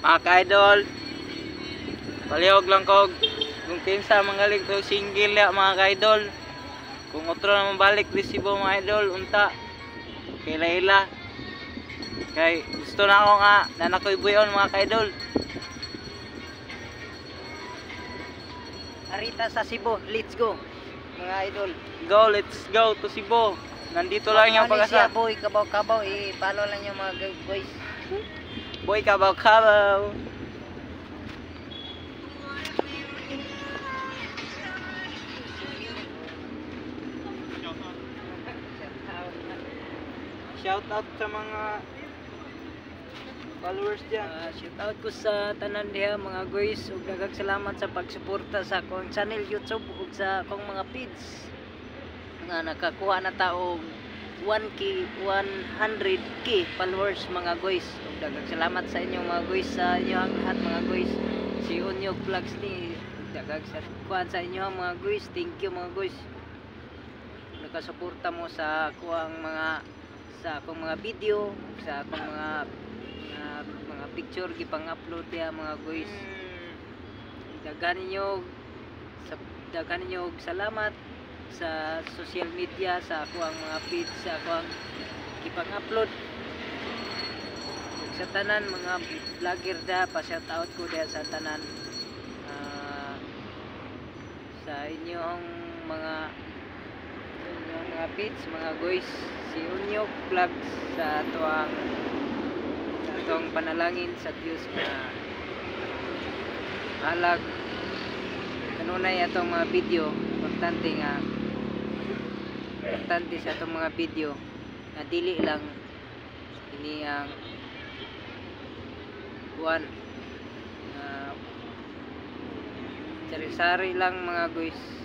Mga ka-idol, palihog lang ko kung kinsa mangaling to single ya mga ka-idol. Kung otro na mabalik resibo mga idol, unta kay Layla. Kay gusto na ako nga nanakoy buyon mga ka-idol. Arita sa Cebu, let's go mga idol. Go, let's go to Cebu. Nandito lang yung pag-asa. Boy, kabaw-kabaw, i-follow lang yung mga boys. Boy kabaw-kabaw. Shout out sa mga followers dyan. Shout out ko sa tanan diha mga guys, ug daghang salamat sa pagsuporta sa akong channel YouTube ug sa akong mga feeds nga nakakuha na ta og 1K 100K followers mga guys. Ug daghang salamat sa inyo mga guys, sa inyong lahat mga guys. Si Unyog Vlogs ni daghang salamat sa inyo mga guys. Thank you mga guys. Nakasuporta mo sa akong mga video, sa akong mga picture gipang upload ya mga guys. Daghan ninyo salamat sa social media, sa ako ang mga feeds, sa ako ang gipang upload sa tanan mga vlogger da, pa shout out ko diha sa tanan sa inyong mga feeds mga guys. Si Unyog Vlogs sa atong panalangin sa Dios na halag kanunay atong mga video. Importante sa atong mga video na dili lang ini ang buwan sari-sari lang mga guys.